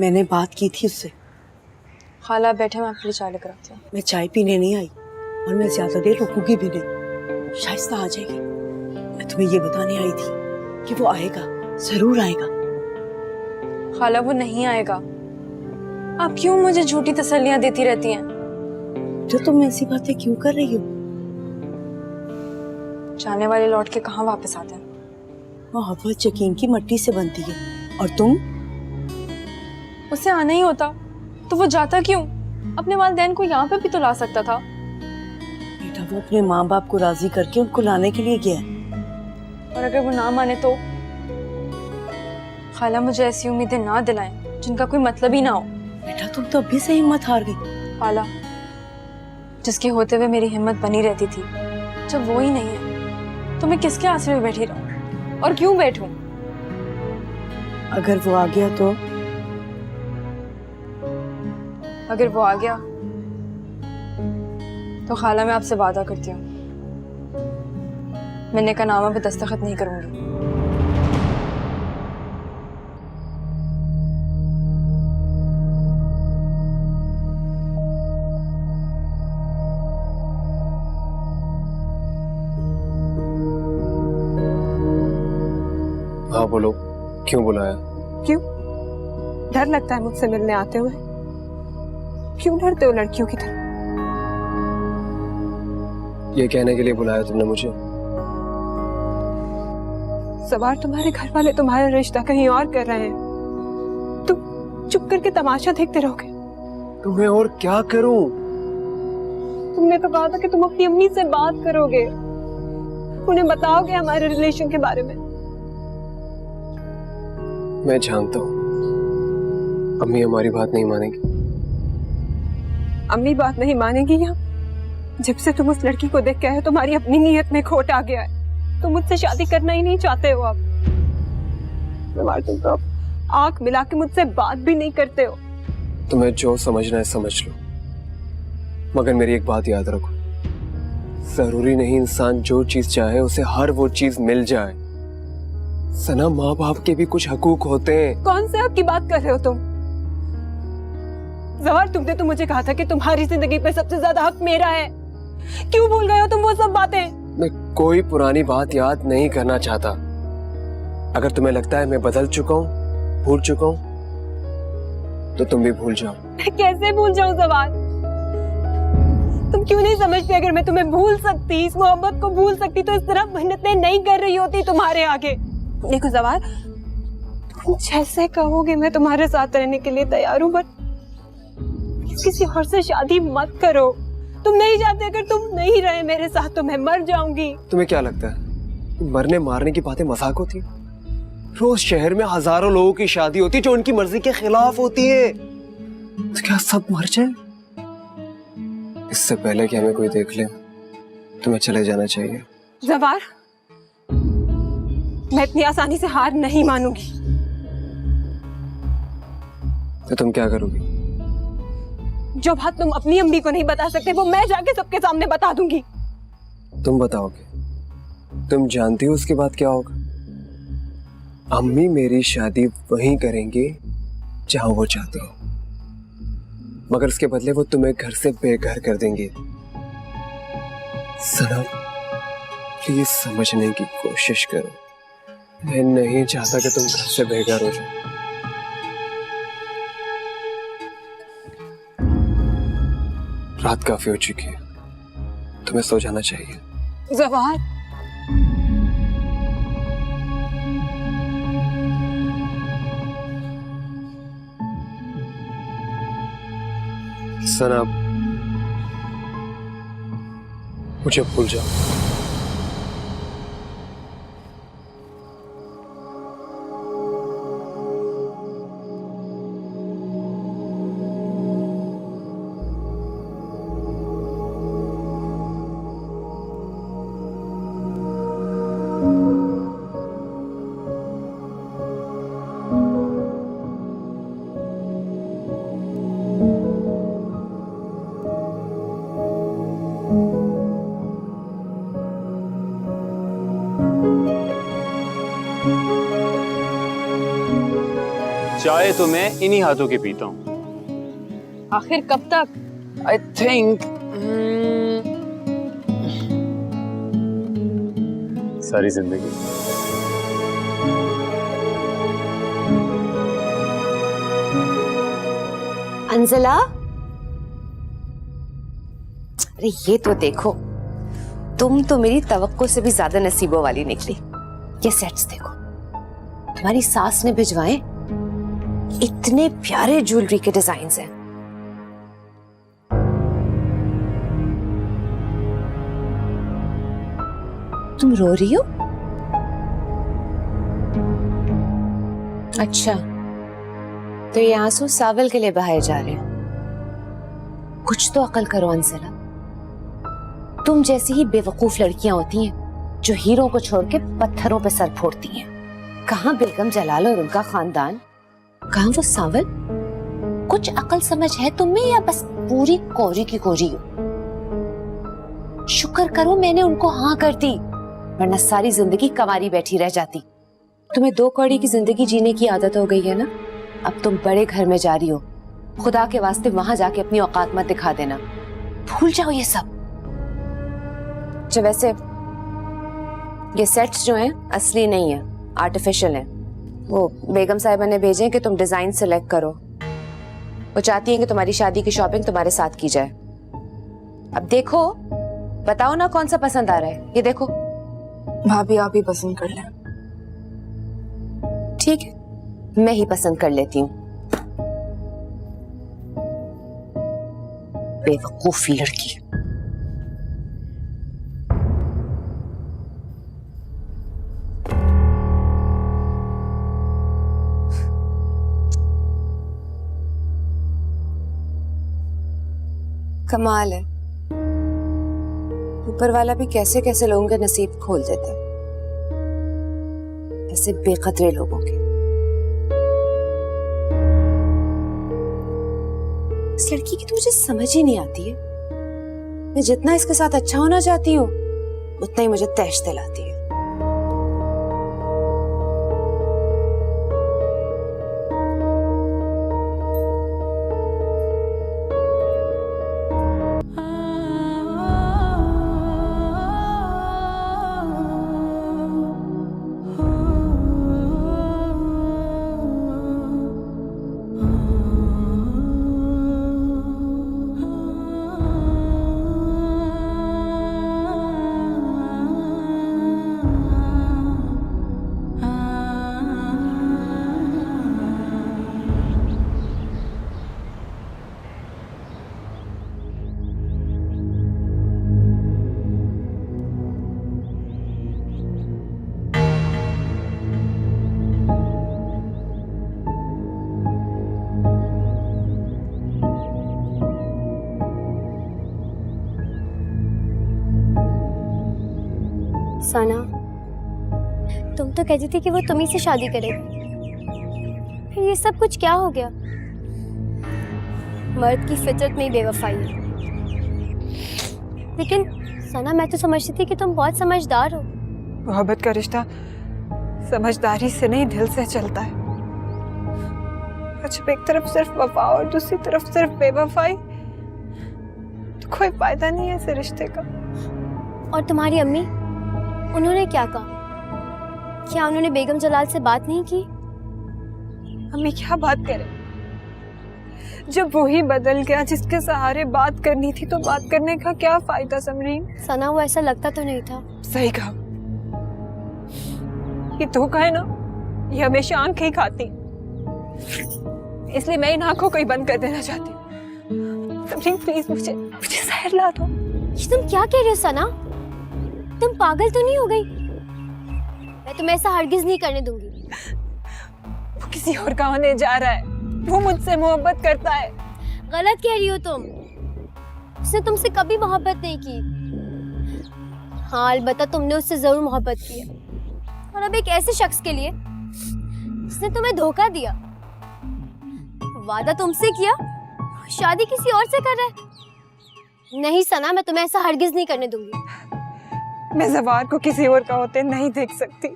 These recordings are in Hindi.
मैंने बात की थी उससे। खाला बैठे, मैं आपके लिए चाय लेकर आती हूँ। मैं चाय पीने नहीं आई और मैं ज्यादा देर रुकूंगी भी नहीं। शाइस्ता आ जाएगी। मैं तुम्हें ये बताने आई थी कि वो आएगा, जरूर आएगा। खाला वो नहीं आएगा। आप क्यों मुझे झूठी तसल्लियां देती रहती हैं? जो तुम ऐसी बातें क्यों कर रही हो? जाने वाले लौट के कहाँ वापस आते हैं? मोहब्बत यकीन की मट्टी से बनती है और तुम? उसे आना ही होता तो वो जाता क्यों? अपने वालिदैन को यहाँ पे भी तो ला सकता था। बेटा, वो अपने माँ बाप को राजी करके उनको लाने के लिए गया है। और अगर वो ना माने तो? खाला मुझे ऐसी उम्मीदें ना दिलाएं जिनका कोई मतलब ही ना हो। बेटा, तुम तो अभी से हिम्मत हार गई। खाला, जिसके होते हुए मेरी हिम्मत बनी रहती थी, जब वो ही नहीं है तो मैं किसके आसरे में बैठी रहूं? और क्यों बैठूं? अगर वो आ गया तो? अगर वो आ गया तो खाला मैं आपसे वादा करती हूँ, मैं निकाहनामा पे दस्तखत नहीं करूंगी। हाँ बोलो, क्यों बुलाया? क्यों? डर लगता है मुझसे मिलने आते हुए? क्यों डरते हो लड़कियों की तरह? ये कहने के लिए बुलाया तुमने मुझे? सवार, तुम्हारे घर वाले तुम्हारा रिश्ता कहीं और कर रहे हैं। तुम चुप करके तमाशा देखते रहोगे? तुम्हें और क्या करूं? तुमने तो कहा था कि तुम अपनी अम्मी से बात करोगे, उन्हें बताओगे हमारे रिलेशन के बारे में। मैं जानता हूँ अम्मी हमारी बात नहीं मानेगी। अम्मी बात नहीं मानेगी या जब से तुम उस लड़की को देख के आए हो तुम्हारी अपनी नीयत में खोट आ गया है? तुम मुझसे शादी करना ही नहीं चाहते हो अब। तुम तो आंख मिला के मुझसे बात भी नहीं करते हो। तुम्हें जो समझना है समझ लो, मगर मेरी एक बात याद रखो, जरूरी नहीं इंसान जो चीज चाहे उसे हर वो चीज मिल जाए। सना, माँ बाप के भी कुछ हकूक होते हैं। कौन से हक की बात कर रहे हो तुम? जवाहर, तुमने तो मुझे कहा था कि तुम्हारी जिंदगी पे सबसे ज्यादा हक मेरा है। क्यों भूल गए हो तुम वो सब बातें? मैं कोई पुरानी बात याद नहीं करना चाहता। अगर तुम्हें लगता है मैं बदल चुका हूँ, भूल चुका हूँ, तो तुम भी भूल जाओ। मैं कैसे भूल जाऊं जवाहर? तुम क्यों नहीं समझते? अगर मैं तुम्हें भूल सकती, इस मोहब्बत को भूल सकती, तो इस तरह मेहनतें नहीं कर रही होती तुम्हारे आगे। देखो जवाहर, तुम जैसे कहोगे मैं तुम्हारे साथ रहने के लिए तैयार हूँ, बट किसी और से शादी मत करो। तुम नहीं चाहते, अगर तुम नहीं रहे मेरे साथ तो मैं मर जाऊंगी। तुम्हें क्या लगता है मरने मारने की बातें मजाक होती? रोज शहर में हजारों लोगों की शादी होती है जो उनकी मर्जी के खिलाफ होती है। तो क्या सब मर जाए? इससे पहले कि हमें कोई देख ले, तुम्हें चले जाना चाहिए। जवाहर, मैं इतनी आसानी से हार नहीं मानूंगी। तो तुम क्या करोगी? जो बात तुम अपनी अम्मी को नहीं बता सकते वो मैं जाके सबके सामने बता दूंगी। तुम बताओगे? तुम जानती हो उसके बाद क्या होगा? अम्मी मेरी शादी वहीं करेंगे जहां वो चाहते हो, मगर उसके बदले वो तुम्हें घर से बेघर कर देंगे। सना, प्लीज समझने की कोशिश करो। मैं नहीं चाहता कि तुम घर से बेघर हो जाओ। रात काफी हो चुकी है, तुम्हें सो जाना चाहिए। जवाहर, सना, मुझे भूल जाओ। चाय तो मैं इन्हीं हाथों की पीता हूँ। आखिर कब तक? आई थिंक सारी जिंदगी। अंजला, अरे ये तो देखो, तुम तो मेरी तवक्को से भी ज्यादा नसीबों वाली निकली। ये सेट्स देखो, तुम्हारी सास ने भिजवाए, इतने प्यारे ज्वेलरी के डिजाइन्स हैं। तुम रो रही हो? अच्छा, तो ये आंसू सावल के लिए बहाए जा रहे हैं। कुछ तो अकल करो अंजला। तुम जैसी ही बेवकूफ लड़कियां होती हैं जो हीरो को छोड़ के पत्थरों पे सर फोड़ती हैं। कहां बेगम जलाल और उनका खानदान, कहां वो सावल? कुछ अकल समझ है तुम्हें या बस पूरी कोरी की कोरी हो? शुक्र करो मैंने उनको हाँ कर दी, वरना सारी जिंदगी कंवारी बैठी रह जाती। तुम्हें 2 कौड़ी की जिंदगी जीने की आदत हो गई है ना। अब तुम बड़े घर में जा रही हो, खुदा के वास्ते वहां जाके अपनी औकात मत दिखा देना। भूल जाओ ये सब। जो वैसे ये सेट्स जो हैं असली नहीं है, आर्टिफिशियल हैं। वो बेगम साहिबा ने भेजे कि तुम डिजाइन सिलेक्ट करो। वो चाहती हैं कि तुम्हारी शादी की शॉपिंग तुम्हारे साथ की जाए। अब देखो, बताओ ना कौन सा पसंद आ रहा है। ये देखो। भाभी आप ही पसंद कर लें। ठीक है, मैं ही पसंद कर लेती हूँ। बेवकूफी लड़की। कमाल है, ऊपर वाला भी कैसे कैसे लोगों के नसीब खोल देता है, ऐसे बेकदरे लोगों के। इस लड़की की तो मुझे समझ ही नहीं आती है। मैं जितना इसके साथ अच्छा होना चाहती हूँ उतना ही मुझे तैश दिलाती है। सना, तुम तो कहती थी कि वो तुम्ही से शादी करेगी, फिर ये सब कुछ क्या हो गया? मर्द की फितरत में ही बेवफाई है। लेकिन सना, मैं तो समझती थी कि तुम बहुत समझदार हो। मोहब्बत का समझदारी से नहीं, दिल से चलता है। अच्छा, एक तरफ सिर्फ वफा और दूसरी तरफ सिर्फ बेवफाई, तो कोई फायदा नहीं है इस रिश्ते का। और तुम्हारी अम्मी, उन्होंने क्या कहा? क्या उन्होंने बेगम जलाल से बात नहीं की? अम्मी क्या बात करे, जब वो ही बदल गया जिसके सहारे बात करनी थी, तो बात करने का क्या फायदा समरीन? सना, वो ऐसा लगता तो नहीं था। सही कहा, ये धोखा है ना, ये हमेशा आंखें ही खाती, इसलिए मैं इन आंखों को ही बंद कर देना चाहती हूँ। समरीन प्लीज मुझे जहर ला दो। ये तुम क्या कह रहे हो सना? तुम पागल तो नहीं हो गई? मैं तुम्हें ऐसा हरगिज नहीं करने दूंगी। वो किसी और का होने जा रहा है, वो मुझसे मोहब्बत करता है। गलत कह रही हो तुम, उसने तुमसे कभी मोहब्बत नहीं की। हाँ, अलबत्ता तुमने उससे जरूर मोहब्बत की है, और अब एक ऐसे शख्स के लिए जिसने तुम्हें धोखा दिया, वादा तुमसे किया, शादी किसी और से कर रहा है। नहीं सना, मैं तुम्हें ऐसा हरगिज नहीं करने दूंगी। मैं ज़वार को किसी और का होते नहीं देख सकती,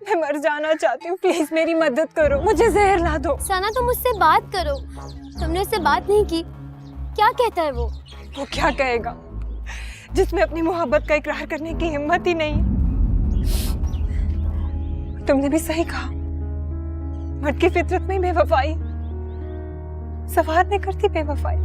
मैं मर जाना चाहती हूँ, प्लीज मेरी मदद करो, मुझे जहर ला दो। सना तुम उससे बात करो, तुमने उससे बात नहीं की, क्या कहता है वो? वो क्या कहेगा जिसमें अपनी मोहब्बत का इकरार करने की हिम्मत ही नहीं। तुमने भी सही कहा, मर्द की फितरत में बेवफाई, सवार ने करती बेवफाई।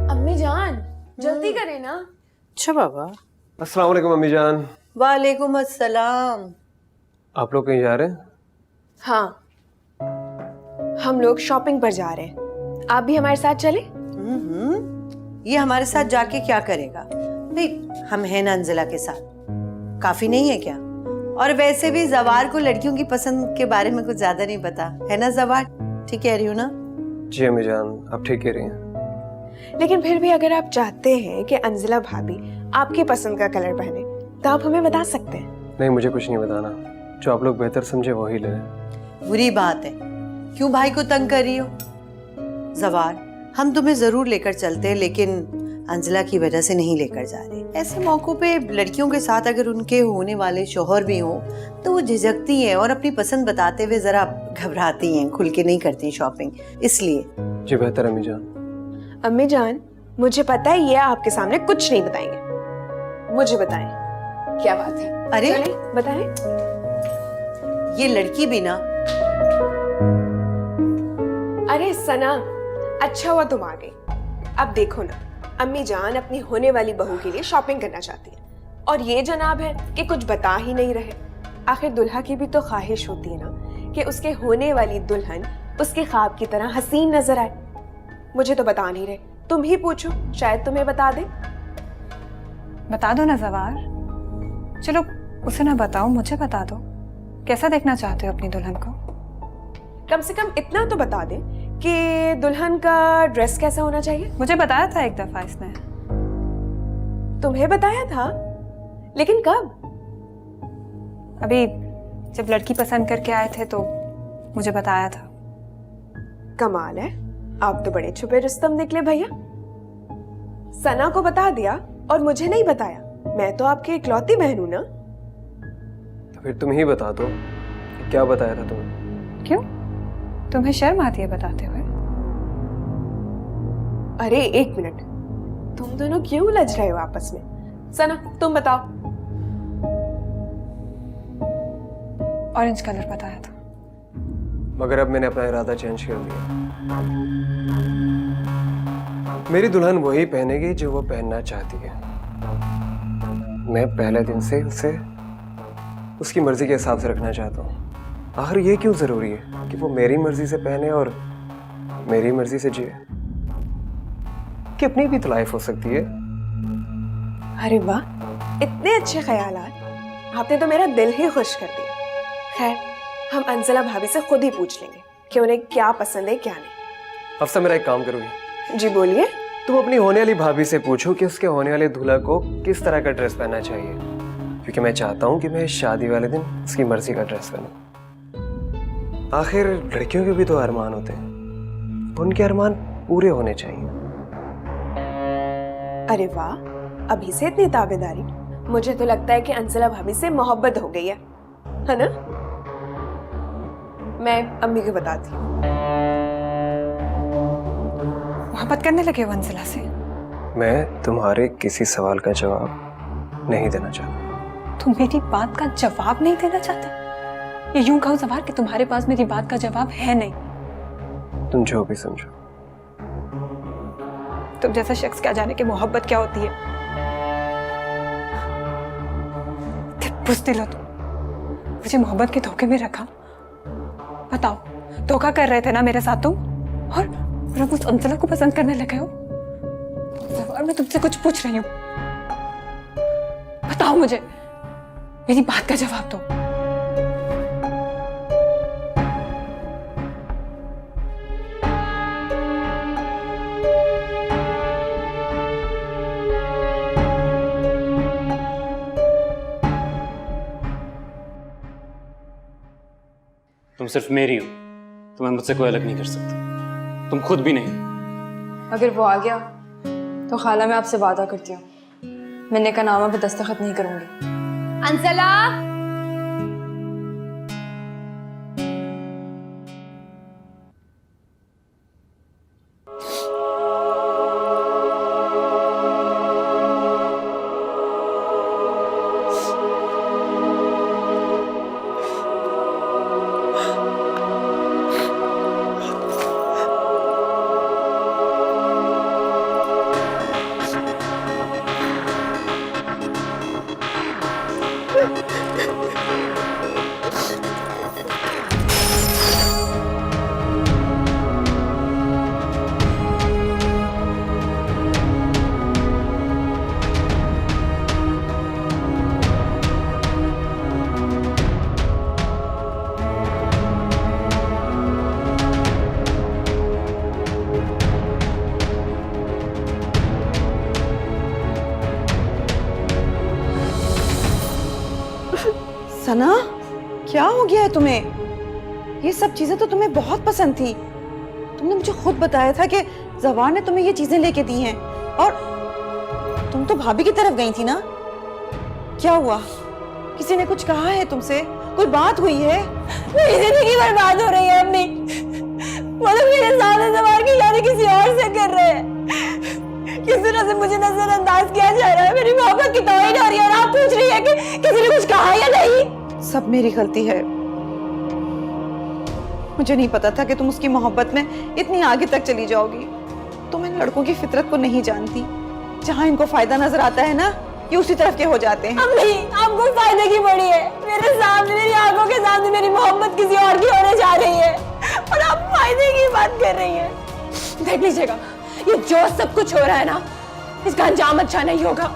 अम्मी जान जल्दी करें ना। अच्छा बाबा। अस्सलाम वालेकुम अम्मी जान। वालेकुम अस्सलाम। आप लोग कहीं जा रहे हैं? हाँ, हम लोग शॉपिंग पर जा रहे हैं, आप भी हमारे साथ चले? ये हमारे साथ जाके क्या करेगा भाई, हम हैं ना अंजिला के साथ, काफी नहीं है क्या? और वैसे भी जवार को लड़कियों की पसंद के बारे में कुछ ज्यादा नहीं पता है ना जवार, ठीक कह रही हो ना? जी अम्मी जान, आप ठीक कह रही हैं। लेकिन फिर भी अगर आप चाहते हैं कि अंजिला भाभी आपकी पसंद का कलर पहने तो आप हमें बता सकते हैं। नहीं, मुझे कुछ नहीं बताना, जो आप लोग बेहतर समझे वही ले लें। बुरी बात है, क्यों भाई को तंग कर रही हो? जवार, हम तुम्हें जरूर लेकर चलते हैं, लेकिन अंजिला की वजह से नहीं लेकर जा रहे। ऐसे मौकों पे लड़कियों के साथ अगर उनके होने वाले शौहर भी हों तो वो झिझकती हैं और अपनी पसंद बताते हुए जरा घबराती हैं, खुल के नहीं करती शॉपिंग, इसलिए। जी बेहतर अम्मी जान। अम्मी जान, मुझे पता है ये आपके सामने कुछ नहीं बताएंगे, मुझे बताएं क्या बात है। अरे चलें, बताएं। ये लड़की भी ना। अरे सना, अच्छा हुआ तुम आ गई। अब देखो ना, अम्मी जान अपनी होने वाली बहू के लिए शॉपिंग करना चाहती है और ये जनाब है कि कुछ बता ही नहीं रहे। आखिर दुल्हा की भी तो ख्वाहिश होती है ना कि उसके होने वाली दुल्हन उसके ख्वाब की तरह हसीन नजर आए। मुझे तो बता नहीं रहे, तुम ही पूछो, शायद तुम्हें बता दे। बता दो ना जवार, चलो उसे ना बताओ, मुझे बता दो, कैसा देखना चाहते हो अपनी दुल्हन को? कम से कम इतना तो बता दे कि दुल्हन का ड्रेस कैसा होना चाहिए। मुझे बताया था एक दफा इसने। तुम्हें बताया था? लेकिन कब? अभी जब लड़की पसंद करके आए थे तो मुझे बताया था। कमाल है, आप तो बड़े छुपे रुस्तम निकले भैया। सना को बता दिया और मुझे नहीं बताया। मैं तो आपकी इकलौती बहन हूं ना। तो फिर तुम ही बता दो कि क्या बताया था तुम्हें। क्यों, तुम्हें शर्म आती है बताते हुए? अरे एक मिनट, तुम दोनों क्यों उलझ रहे हो आपस में? सना तुम बताओ। ऑरेंज कलर बताया था। मगर अब मैंने अपना इरादा चेंज कर दिया। मेरी दुल्हन वही पहनेगी जो वो पहनना चाहती है। मैं पहले दिन से उसे उसकी मर्जी के हिसाब से रखना चाहता हूँ। आखिर ये क्यों जरूरी है कि वो मेरी मर्जी से पहने और मेरी मर्जी से जिए? कि अपनी भी तो लाइफ हो सकती है। अरे वाह, इतने अच्छे ख्यालात, आपने तो मेरा दिल ही खुश कर दिया। खैर, हम अंजिला भाभी से खुद ही पूछ लेंगे कि उन्हें क्या पसंद है क्या नहीं। हफ्सा मेरा एक काम करोगी? जी बोलिए। तुम अपनी होने वाली भाभी से पूछो कि उसके होने वाले दूल्हा को किस तरह का ड्रेस पहनना चाहिए, क्योंकि मैं चाहता हूँ कि मैं शादी वाले दिन उसकी मर्जी का ड्रेस पहनूं। आखिर लड़कियों के भी तो अरमान होते हैं, उनके अरमान पूरे होने चाहिए। अरे वाह, अभी से इतनी ताबेदारी। मुझे तो लगता है कि अंजिला भाभी से मोहब्बत हो गई है ना? मैं अम्मी को बताती हूँ। मोहब्बत करने लगे हो अंजिला से? मैं तुम्हारे किसी सवाल का जवाब नहीं देना चाहता। तुम मेरी बात का जवाब नहीं देना चाहते? ये यूं कहो जवार कि तुम्हारे पास मेरी बात का जवाब है नहीं। तुम जो भी समझो। तुम जैसा शख्स क्या जाने कि मोहब्बत क्या होती है। बुज़दिल हो तुम, मुझे मोहब्बत के धोखे में रखा। बताओ, धोखा कर रहे थे ना मेरे साथ तुम, और उस अंजिला को पसंद करने लगे हो? जवार, मैं तुमसे कुछ पूछ रही हूँ, बताओ मुझे, मेरी बात का जवाब दो। तुम सिर्फ मेरी हो, तुम्हें मुझसे कोई अलग नहीं कर सकता। तुम खुद भी नहीं। अगर वो आ गया तो खाला मैं आपसे वादा करती हूँ मैं निकाहनामा पे दस्तखत नहीं करूंगी। अंजला, सना, क्या हो गया है तुम्हें? ये सब चीजें तो तुम्हें बहुत पसंद थी। तुमने मुझे खुद बताया था कि जवान ने तुम्हें ये चीजें लेके दी हैं और तुम तो भाभी की तरफ गई थी ना। क्या हुआ? किसी ने कुछ कहा है तुमसे? कोई बात हुई है? मेरी जिंदगी बर्बाद हो रही है अम्मी। वो लोग मेरे सामने जवान की शादी किसी और से कर रहे हैं। किस तरह से मुझे नजरअंदाज किया जा रहा है। मेरी मोहब्बत की तौहीन हो रही है और आप पूछ रही है कि किसी ने कुछ कहा या नहीं। सब मेरी गलती है। मुझे नहीं पता था कि तुम उसकी मोहब्बत में इतनी आगे तक चली जाओगी। तुम इन लड़कों की फितरत को नहीं जानती। जहाँ इनको फायदा नजर आता है ना, ये उसी तरफ के हो जाते हैं। अम्मी, आपको फायदे की पड़ी है। मेरे सामने, मेरी आंखों के सामने मेरी मोहब्बत किसी और की होने जा रही है और आप फायदे की बात कर रही हैं। देख लीजिएगा, ये जो सब कुछ हो रहा है ना, इसका अंजाम अच्छा नहीं होगा।